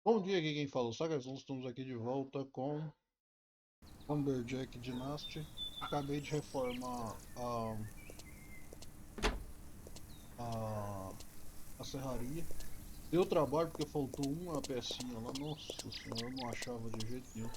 Bom dia, aqui quem fala é o Sagas, nós estamos aqui de volta com Lumberjack Dynasty. Acabei de reformar a, a serraria. Deu trabalho porque faltou uma pecinha lá, nossa senhora, eu não achava de jeito nenhum.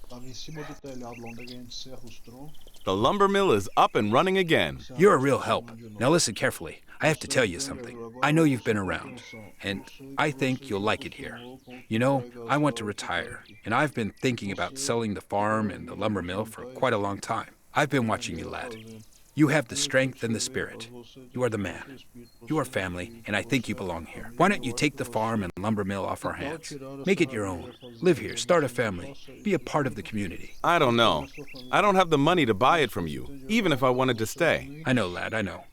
Tava em cima do telhado lá onde a gente serra os troncos. The lumber mill is up and running again. You're a Serramos real por help. cima de Now novo. listen carefully. I have to tell Vocês you entenderam? something. Agora I know you've ouçam been com around, atenção. Eu and sei que I você think you'll já like it here. acostumou com o que You know, I want to pregação ficar retire, aqui. and I've been thinking about Você selling the fica farm and the ouvindo lumber os mill for mentais quite a long time. I've been watching you, vender a lad. fazenda. You have the Tenho que strength and the observar, spirit. você You tem are the força man. e espírito, You você are é um family, filho, and I think você you é da belong here. Why família. don't you Eu acho take que the farm você, and lumber mill off que our tal hands? tirar a Make it your serraria e own. a Live fazenda here, da start a gente? family, Faça be a isso, part of the entende? community. I don't Mantenha know. a sua família. I don't have the money to buy Não it sei from se you, tem dinheiro even para if I comprar wanted para to você, stay. I know, lad, I know.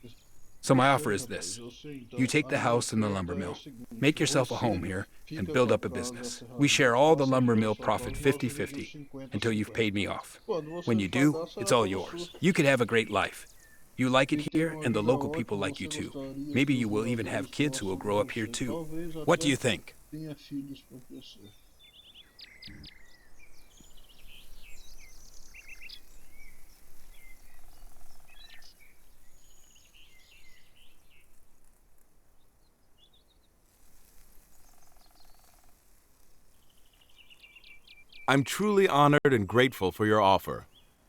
So eu my sei, offer is rapaz, this. eu sei. You Então, take a the minha house and the oferta lumber é a mill. seguinte: Make yourself a você home here and fica build com a up a casa da business. We serraria, share all the passa a lumber gerar mill sua profit casa, nós dividimos 50-50 until you've 50-50. paid me off. Quando When você you do, pagar, it's será all toda sua. yours. You could have a great life. You like it E tem here, uma and the vida local people ótima, like you você too. gostaria que Maybe os you will even have moradores kids who will fossem grow como up here você. too. Talvez What do até you think? tenha filhos para crescer. I'm truly honored and grateful for your offer.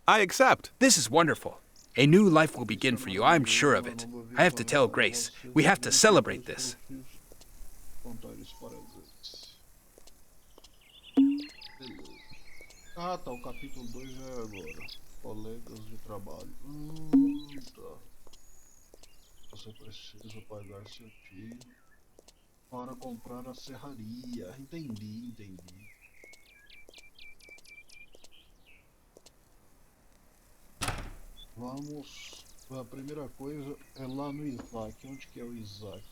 I accept. This is wonderful. A new life will Isso begin é for you, I'm maravilhoso, sure of uma it. nova I vida have to tell começar para Grace. você. We have to Muito celebrate feliz this. por isso. Contar isso para a Grace. Beleza. Ah, tá. O capítulo 2 já é agora. Colegas de trabalho. Tá. Você precisa pagar seu tio para comprar a serraria. Entendi. Vamos. A primeira coisa é lá no Isaac. Onde que é o Isaac?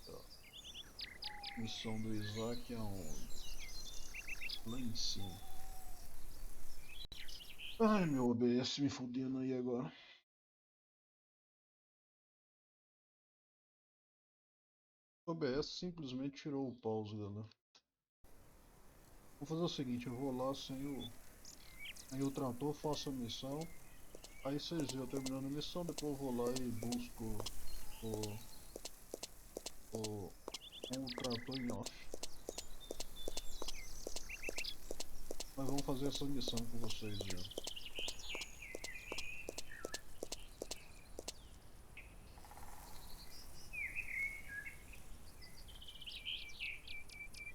Tá. Missão do Isaac é aonde? Lá em cima. Ai, meu OBS me fudendo aí agora. O OBS simplesmente tirou o pause, galera. Vou fazer o seguinte, eu vou lá sem o trator, faço a missão. Aí vocês viram eu terminando a missão, depois eu vou lá e busco o, o trator em off. Mas vamos fazer essa missão com vocês, viu?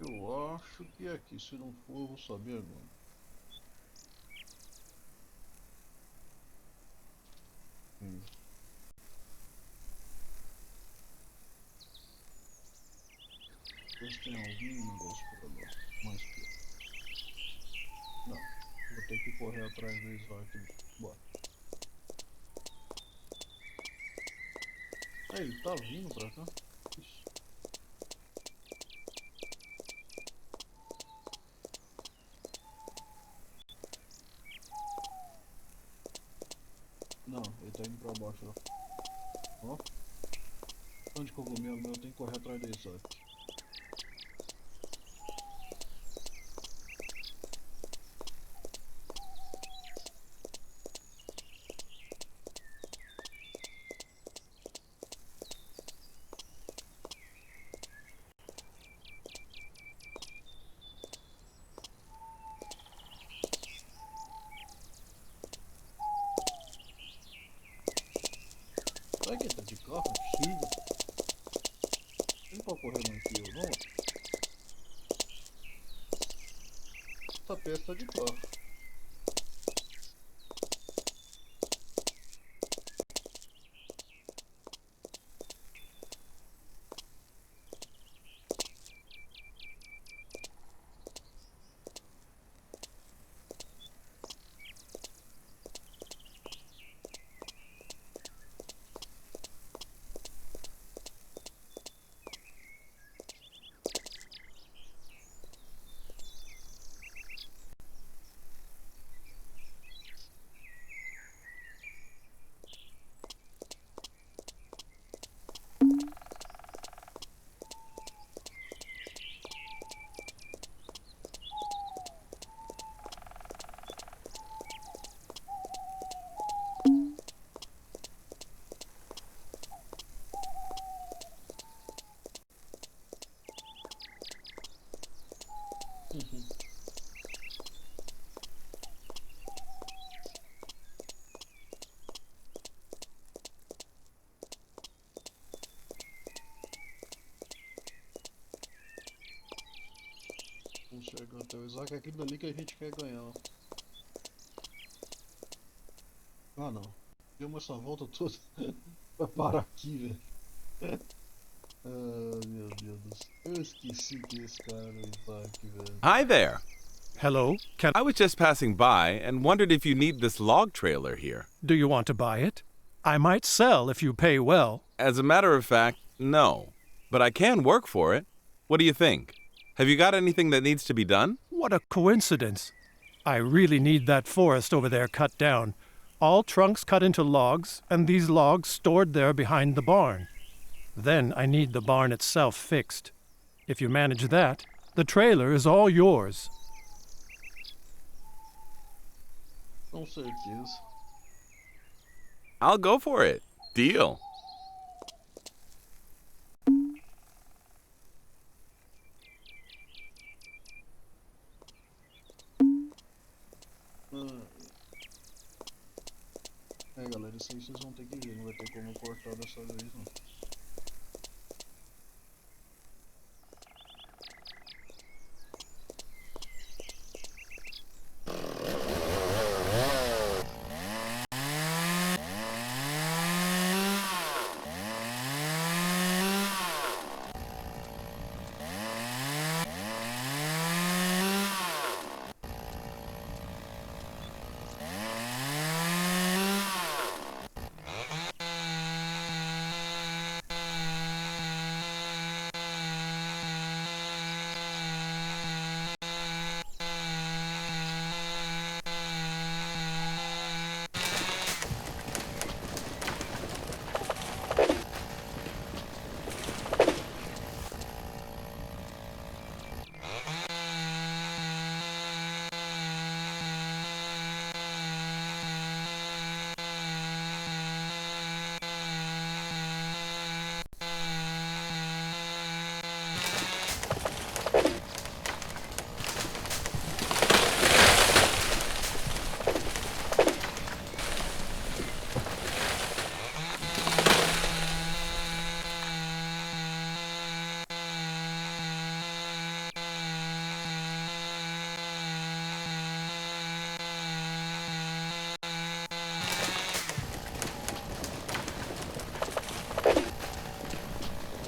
Eu acho que é aqui, se não for eu vou saber agora. Hum. Ver se tem algum negócio por lá. Mais perto. Não, vou ter que correr atrás do Isaac. Bora. Ah, ele tá vindo pra cá? Ixi. Não, ele tá indo pra baixo, ó. Ó. Tanto de cogumelo, mas eu tenho que correr atrás do Isaac. Será que ele tá de carro? Não é possível. Ele pode correr mais que eu, não? Essa peça tá de carro. chegar até o Isaac, é aquilo dali que a gente quer ganhar. Ah não. Deu essa volta toda pra parar aqui, velho. Ah, meu Deus do céu. Eu esqueci que esse cara era o Isaac, velho. Hi there. Hello, I was just passing by and wondered if you need this log trailer here. do you want to buy it? I might sell if you pay well. As a matter of fact, no. But I can work for it. What do you think? Have you got anything that needs to be done? What a coincidence. I really need that forest over there cut down. All trunks cut into logs, and these logs stored there behind the barn. Then I need the barn itself fixed. If you manage that, the trailer is all yours. Com certeza. I'll go for it. Deal. Ah, é, galera, isso aí vocês vão ter que ver. Não vai ter como cortar dessa vez, não.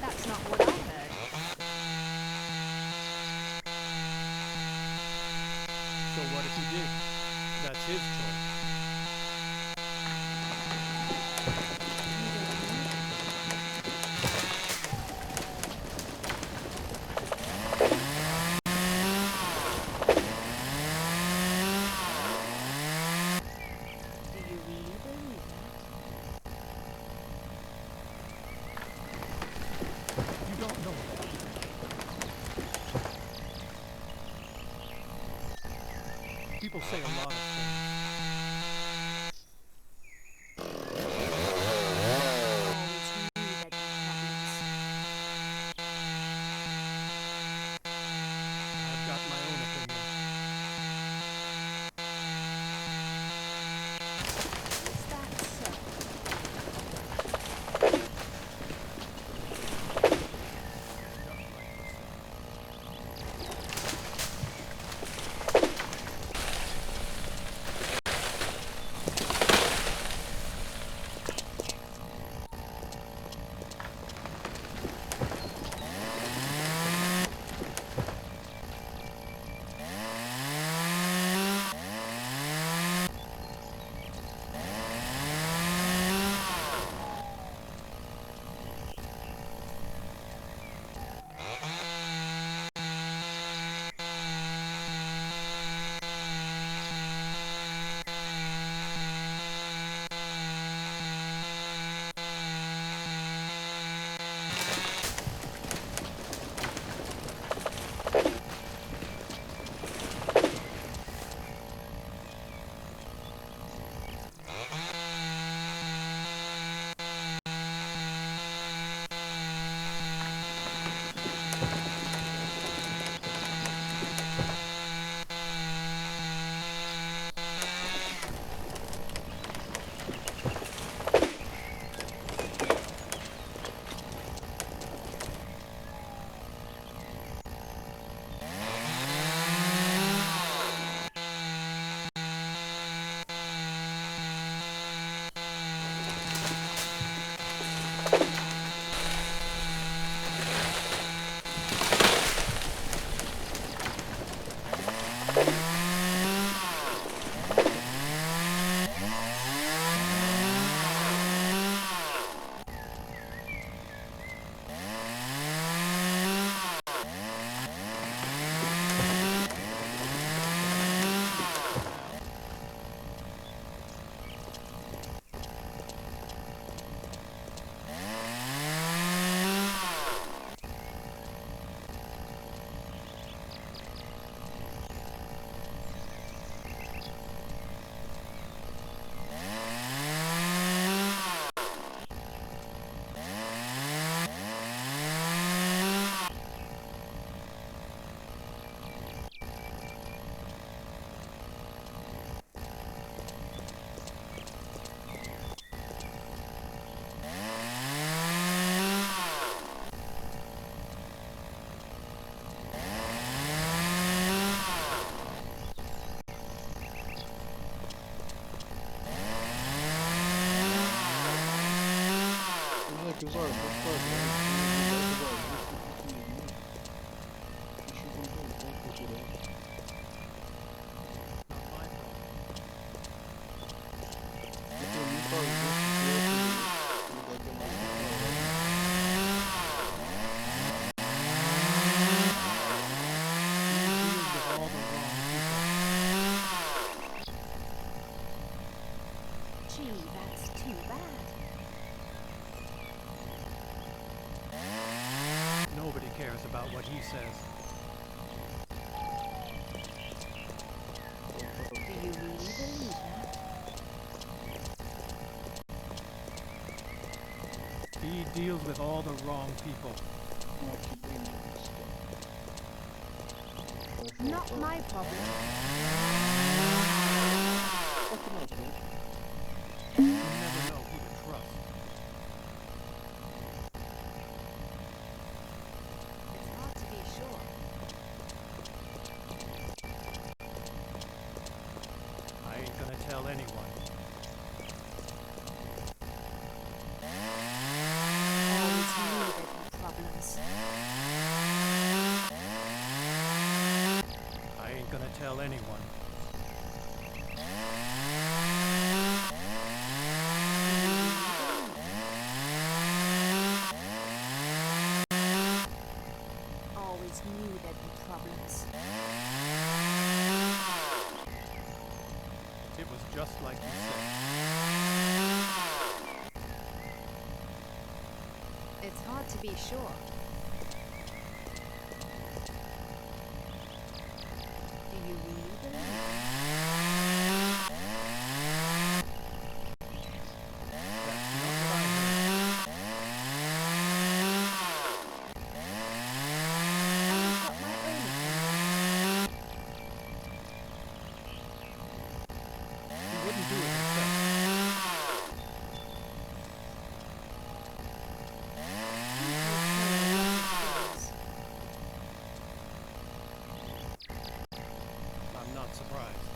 That's not what I heard. So what if he did? That's his choice. Do you really believe that? You don't know that. People say a lot of things. Always knew that you problems. I've got my own opinion. Is that so? Just like you said. Esses arbustos quadrados, tem uns arbustos pequenininhos. Deixa eu ver como procurar. Not my problem. E tem muito arbusto perto do lugar que é mais separado. He deals with all the wrong people. Gee, that's too bad. Nobody cares about what he says. Do you really believe that? He deals with all the wrong people. Aqui tem mais, tá? Not Vai my faltar. problem. Aqui na frente. You never know who to trust. It's hard to be sure. I ain't gonna tell anyone. Always knew there'd be problems. I ain't gonna tell anyone. Always knew there'd be problems. It was just like you said. It's hard to be sure. Do you really believe that? That's not what I heard. I've got my own opinion. He wouldn't do it himself. People say a lot of things. I'm not surprised.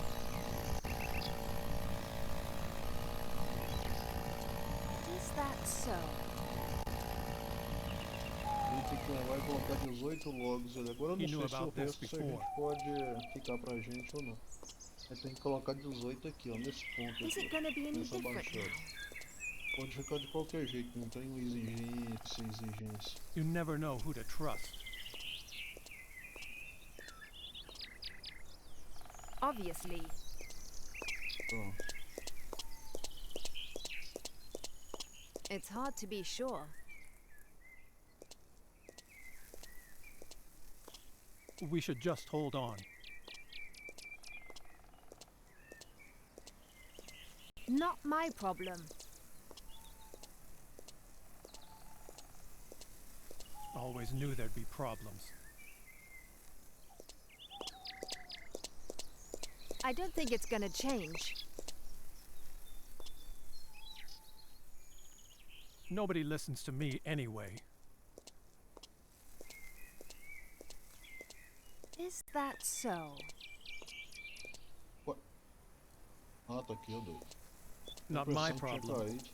Is that so? A gente tem que levar e colocar 18 logs ali. Agora eu He não knew sei se o about this resto se a gente before. pode ficar pra gente ou não. Aí tem que colocar 18 aqui, ó, nesse ponto Is it aqui, going to be any nessa different baixada. now? Pode ficar de qualquer jeito, não tem uma exigência. You never know who to trust. Obviously. Pronto. It's hard to be sure. We should just hold on. Not my problem. Always knew there'd be problems. I don't think it's going to change. Nobody listens to me anyway. Is that so? Ué. Ah, tá aqui, ó, doido. Not my problem. Caído.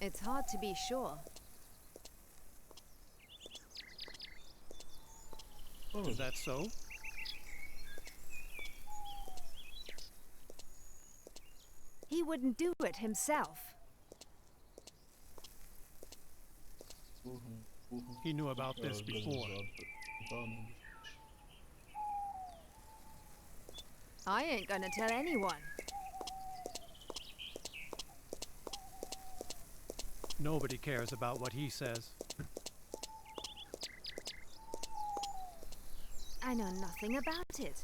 It's hard to be sure. Oh, Is that so? He wouldn't do it himself. He knew about this before. Tá, não. I ain't going to tell anyone. Nobody cares about what he says. I know nothing about it.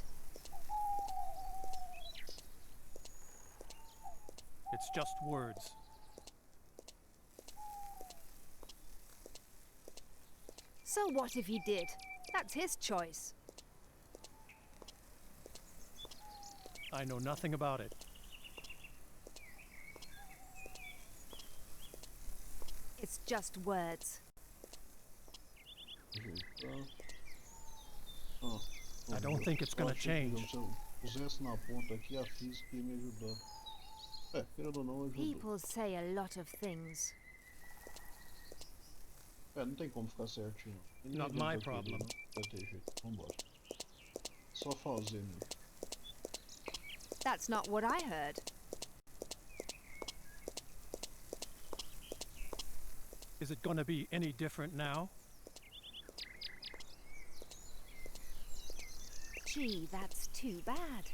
It's just words. So what if he did? That's his choice. I know nothing about it. It's just words. I don't think it's gonna change. Se eu pusesse na ponta aqui, a física ia me ajudar. É, querendo ou não, ajudou. People say a lot of things. É, não tem como ficar certinho. Ninguém Not tem my pra querer, problem. não. Vai ter jeito. Vambora. Só fazer mesmo. That's not what I heard. Is it gonna be any different now? Gee, that's too bad.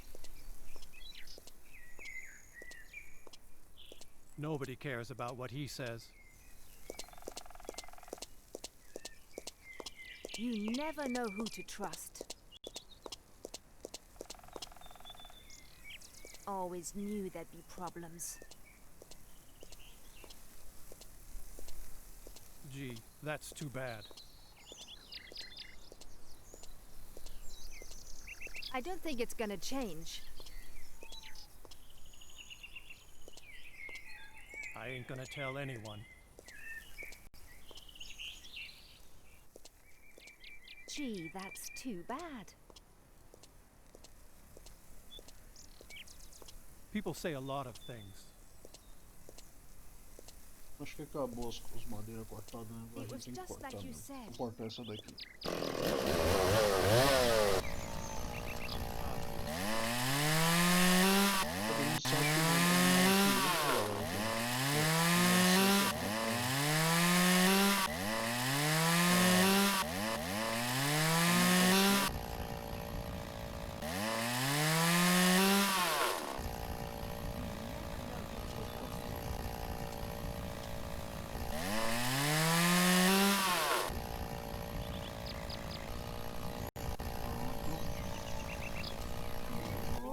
Nobody cares about what he says. You never know who to trust. Always knew there'd be problems. Gee, that's too bad. I don't think it's gonna change. I ain't gonna tell anyone. Gee, that's too bad. People say a lot of things. Acho que acabou os madeiras cortadas, né? A It gente was tem que just cortar like you mesmo. said. Vou cortar essa daqui. Todo mundo sabe que não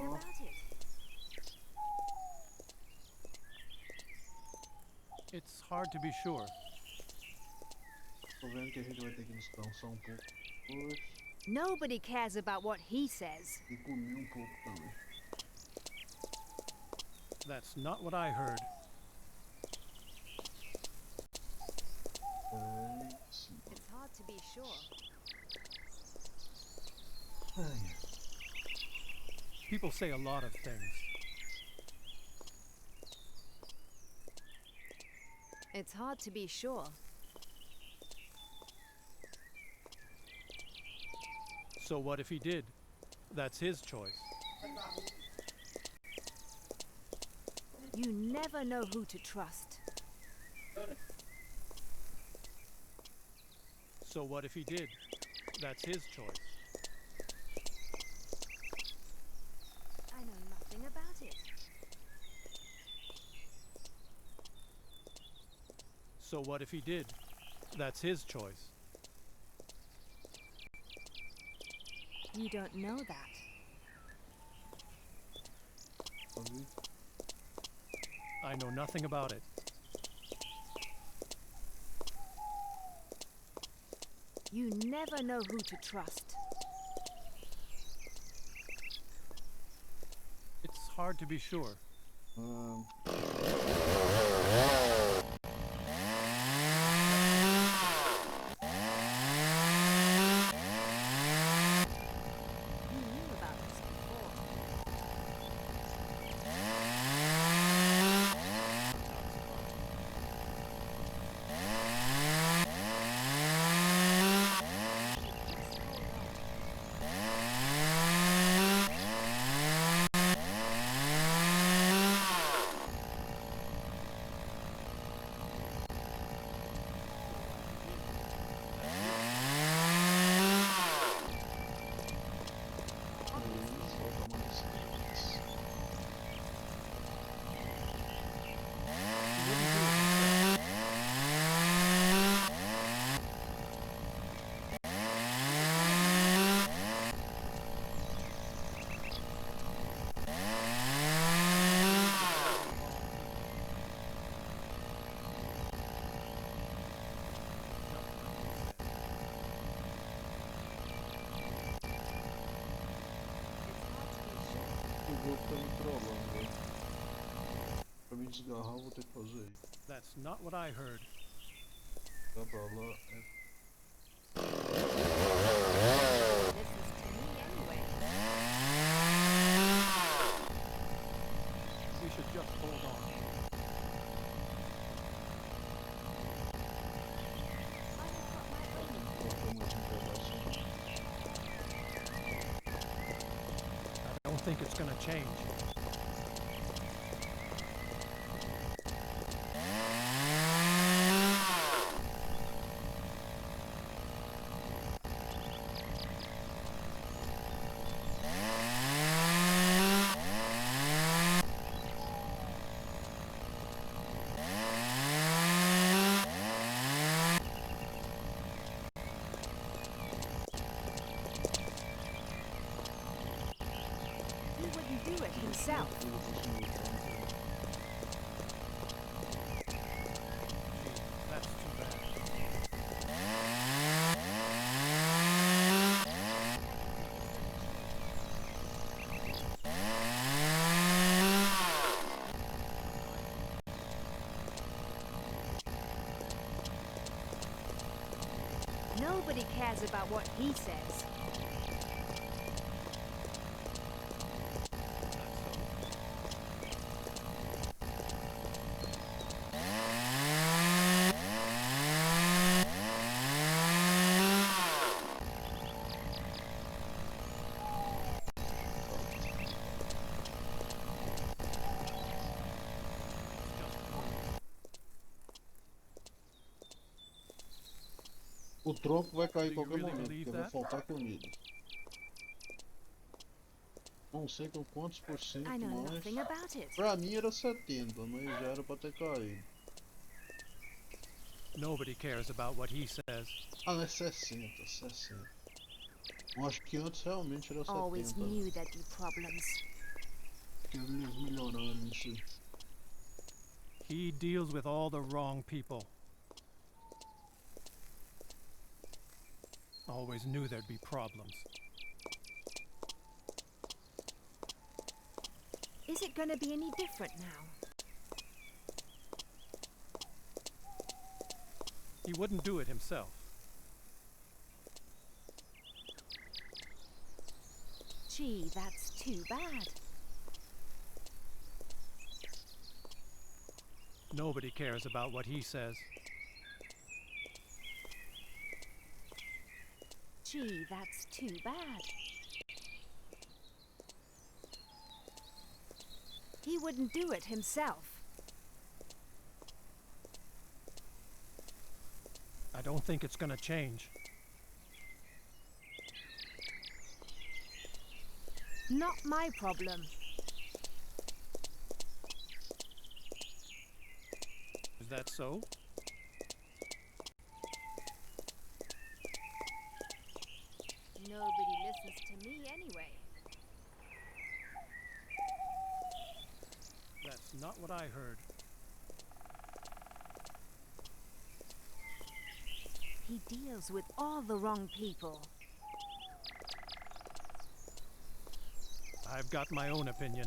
Think about it. It's hard to be sure. Tô vendo que a gente vai ter que descansar um pouco depois Nobody cares about what he says. e comer um pouco também. That's not what I heard. Sim. It's hard to be sure. Ai, People say a lot of things. It's hard to be sure. So what if he did? That's his choice. You never know who to trust. So what if he did? That's his choice. I know nothing about it. So what if he did? That's his choice. You don't know that. sabe? I know nothing about it. You never know who to trust. It's hard to be sure. You knew about this before. Just hold on. Três, falta mais três. It's hard to be sure. O jogo tá me trollando, velho. Pra me desgarrar, eu vou ter que fazer isso. That's not what I heard. Dá pra lá, é. This is to me anyway. We should just hold on. think it's gonna change. He wouldn't do it himself. That's too bad. Nobody cares about what he says. O tronco vai cair em Do you qualquer really momento, believe porque vai that? faltar comida. Não sei com quantos por cento I know mais. nothing about it. Pra mim era 70, mas já era pra ter caído. Nobody cares about what he says. Ah, não é 60, 60. Eu acho que antes realmente era 70. Always knew there'd be problems. Que eles melhoraram isso aí. He deals with all the wrong people. Always knew there'd be problems. Is it going to be any different now? He wouldn't do it himself. Gee, that's too bad. Nobody cares about what he says. Gee, that's too bad. He wouldn't do it himself. I don't think it's gonna change. Not my problem. Is that so? Nobody listens to me anyway. That's not what I heard. He deals with all the wrong people. I've got my own opinion.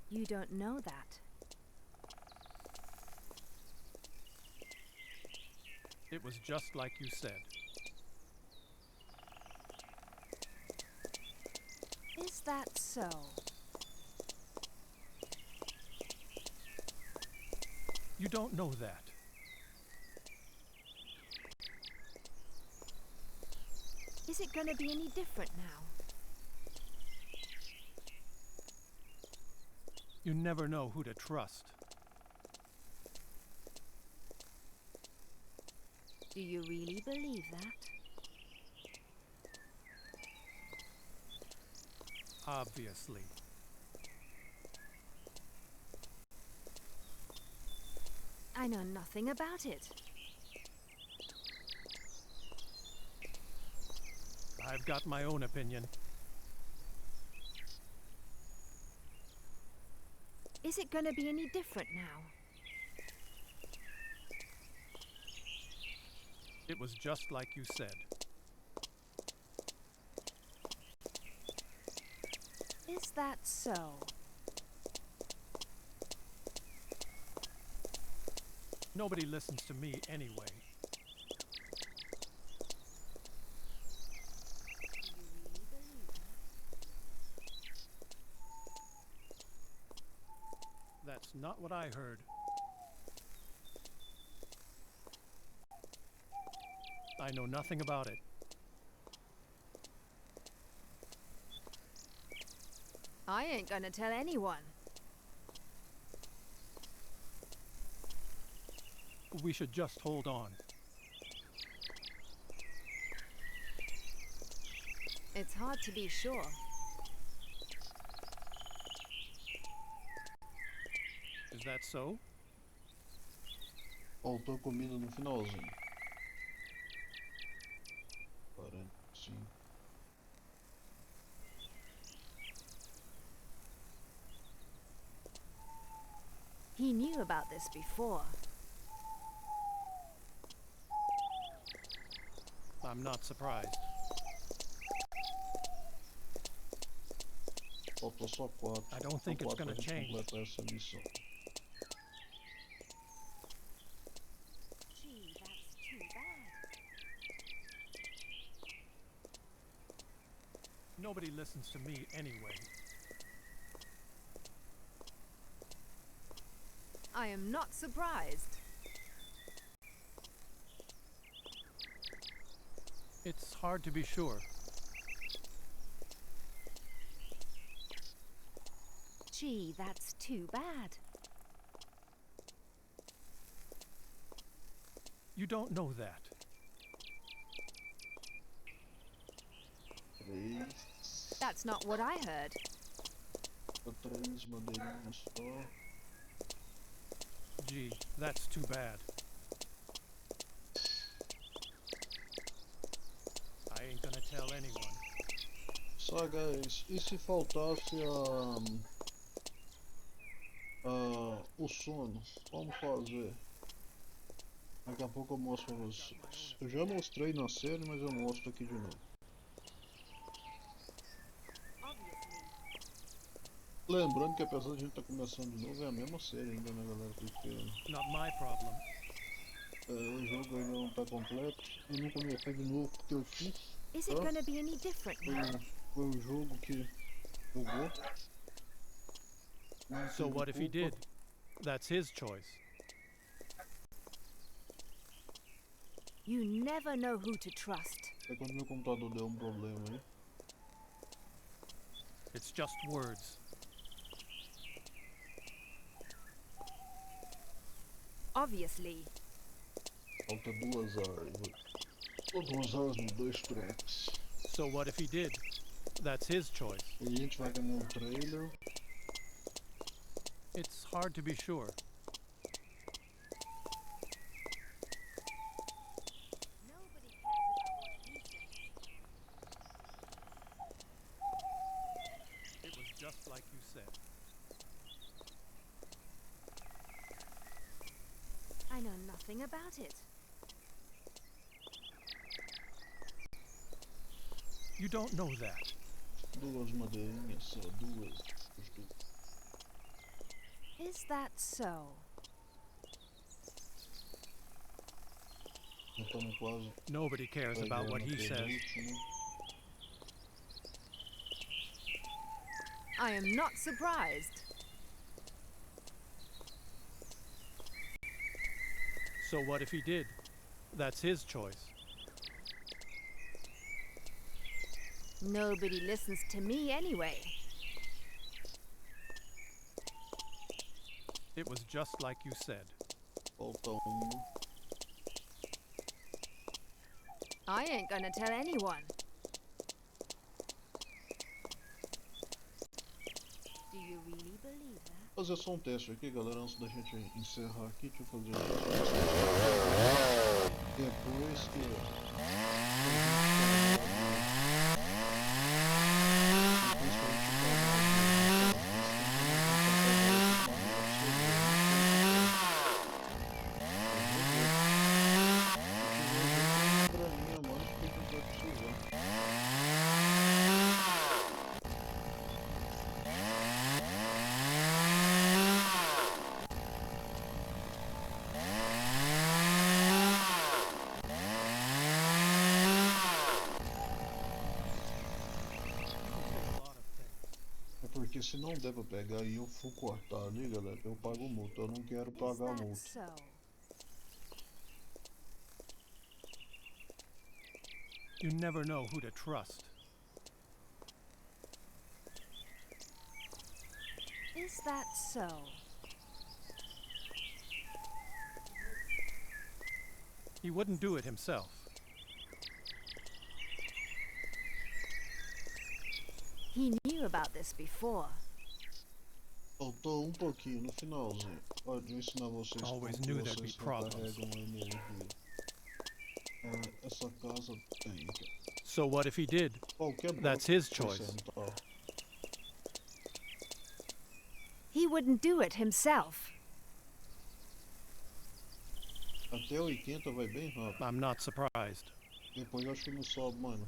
You don't know that. It was just like you said. Is that so? You don't know that. Is it going to be any different now? You never know who to trust. Do you really believe that? Obviously. I know nothing about it. I've got my own opinion. Is it going to be any different now? It was just like you said. Is that so? Nobody listens to me anyway. Do you really believe that? That's not what I heard. I know nothing about it. I ain't gonna tell anyone. We should just hold on. It's hard to be sure. Is that so? Faltou comida no finalzinho. 45. He knew about this before. I'm not surprised. Faltou só 4. I don't think it's gonna pra gente change. completar essa missão. Gee, that's too bad. Nobody listens to me anyway. I am not surprised. It's hard to be sure. Gee, that's too bad. You don't know that. 3. That's not what I heard. 3 madeirinhas só. Gee, that's too bad. I ain't gonna tell anyone. Sagaz, e se faltasse o sono? Como fazer? Daqui a pouco eu mostro pra vocês. Eu já mostrei na série, mas eu mostro aqui de novo. Lembrando que apesar de a gente estar começando de novo, é a mesma série ainda, né, galera? Porque Not my problem. o jogo ainda não está completo. Eu não comecei de novo porque eu fiz. Is it gonna be any different now? Foi o jogo que jogou. Não So tive what if he culpa. did? That's his choice. You never know who to trust. É quando meu computador deu problema aí. It's just words. Obviously. Falta 2 árvores. Ou 2 árvores, 2 troncos. So what if he did? That's his choice. E a gente vai ganhar um trailer. It's hard to be sure. Nobody cares about what he says. It was just like you said. I know nothing about it. You don't know that. 2 madeirinhas só, 2. Is that so? Já estamos quase Nobody cares about what he says. penúltimo. I am not surprised. So what if he did? That's his choice. Nobody listens to me anyway. It was just like you said. Falta 1. I ain't gonna tell anyone. Do you really believe that? Vou fazer só um teste aqui, galera, antes da gente encerrar aqui. Deixa eu fazer depois que porque se não der pra pegar e eu for cortar ali, galera, eu pago multa. Eu não quero Is pagar that multa. so? You never know who to trust. Is that so? He wouldn't do it himself. He knew about this before. Faltou pouquinho no finalzinho. Pode ensinar vocês Always como que knew there'd be vocês problems. recarregam a energia. Essa casa tem. So what if he did? Qualquer bloco That's his que você choice. sentar. He wouldn't do it himself. Até 80 vai bem rápido. I'm not surprised. Depois acho que não sobe, mano.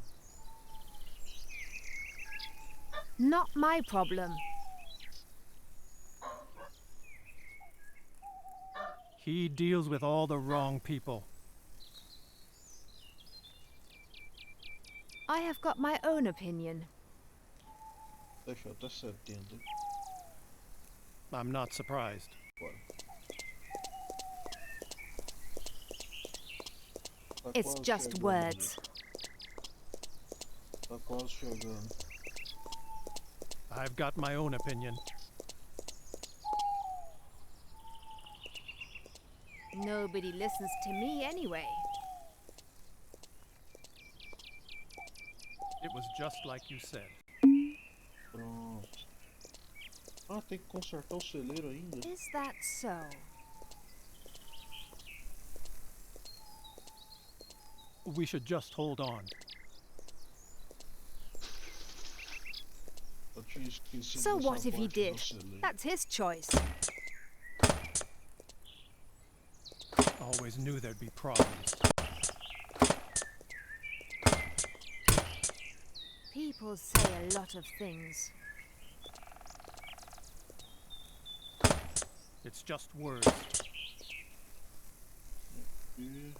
Not my problem. He deals with all the wrong people. I have got my own opinion. Deixa até 70. I'm not surprised. Bora. Tá It's quase just chegando words. ali. Tá quase chegando. I've got my own opinion. Nobody listens to me anyway. It was just like you said. Pronto. Ah, tem que consertar o celeiro ainda. Is that so? We should just hold on. Eu tinha esquecido So dessa what if he parte do did? celeiro. That's his choice. Always knew there'd be problems. People say a lot of things. It's just words. E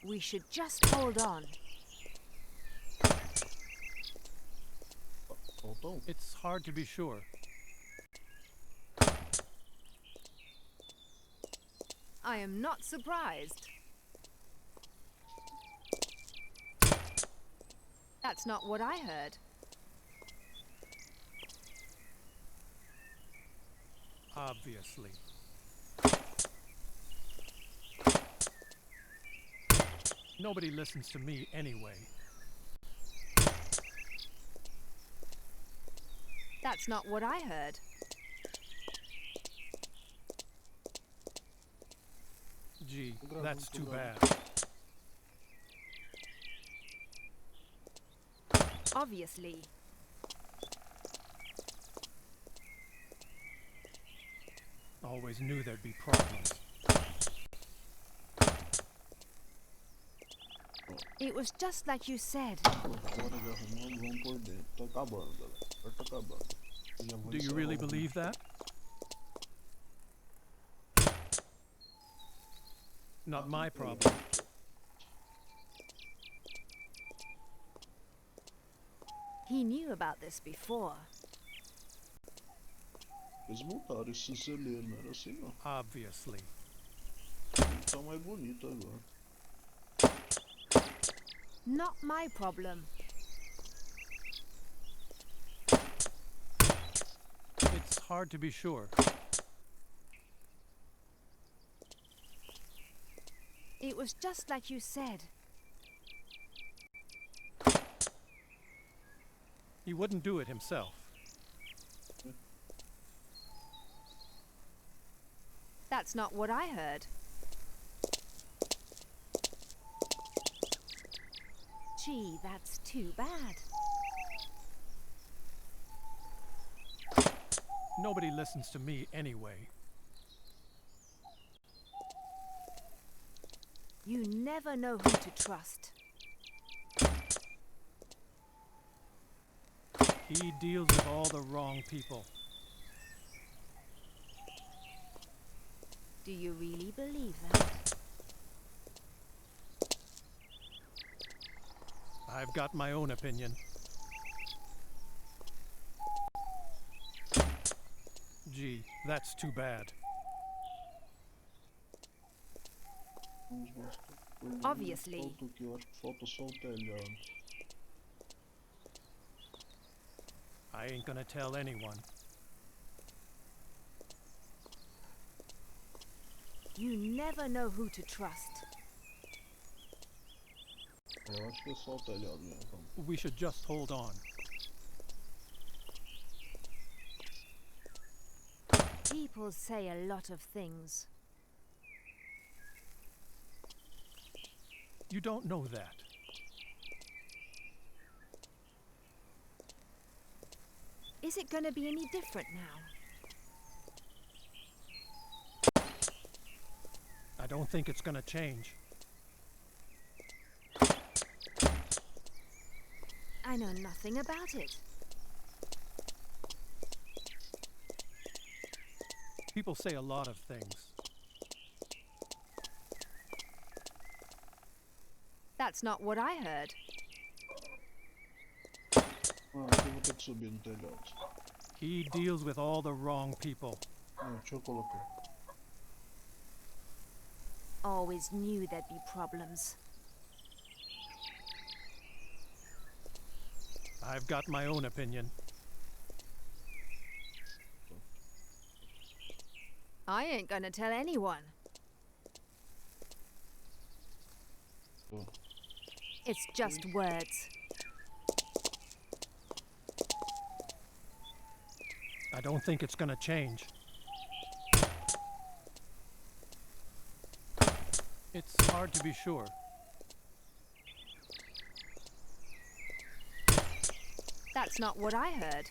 We should just hold on. faltou um. It's hard to be sure. I am not surprised. That's not what I heard. Obviously. Nobody listens to me anyway. That's not what I heard. Gee, that's too bad. Obviously. Always knew there'd be problems. It was just like you said. Fora de arrumando, vamos por dentro. Tá acabando, galera. Agora tá acabando. Eu já vou Do you encerrar really o vídeo. believe that? Not my problem. He knew about this before. Eles mudaram esse celeiro, não era assim não. Obviously. Ele tá mais bonito agora. Not my problem. It's hard to be sure. It was just like you said. He wouldn't do it himself. That's not what I heard. Gee, that's too bad. Nobody listens to me anyway. You never know who to trust. He deals with all the wrong people. Do you really believe that? I've got my own opinion. Gee, that's too bad. Vamos mostrar. Obviously. Falta o que? Eu acho que falta só o telhado. I ain't gonna tell anyone. You never know who to trust. Eu acho que é só o telhado mesmo. Vamos. We should just hold on. People say a lot of things. You don't know that. Is it going to be any different now? I don't think it's gonna change. I know nothing about it. People say a lot of things. That's not what I heard. Ah, aqui eu vou ter que subir no telhado. He deals with all the wrong people. Não, deixa eu colocar. Always knew there'd be problems. I've got my own opinion. I ain't gonna tell anyone. Tô. It's just words. I don't think it's gonna change. It's hard to be sure. That's not what I heard.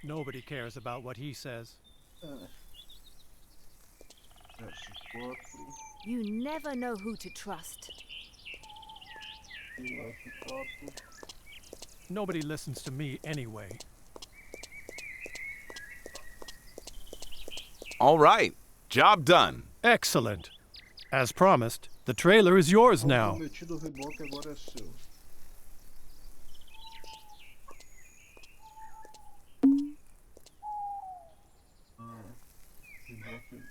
Nobody cares about what he says. F4. You never know who to trust. F4. Nobody listens to me anyway. All right. Job done. Excellent. As promised, the trailer is yours O now. prometido reboque agora é seu. Reboque.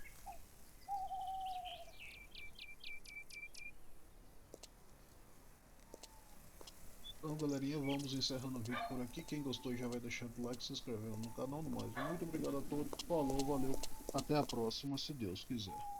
Então, galerinha, vamos encerrando o vídeo por aqui. Quem gostou já vai deixando o like, se inscrevendo no canal. No mais, muito obrigado a todos. Falou, valeu. Até a próxima, se Deus quiser.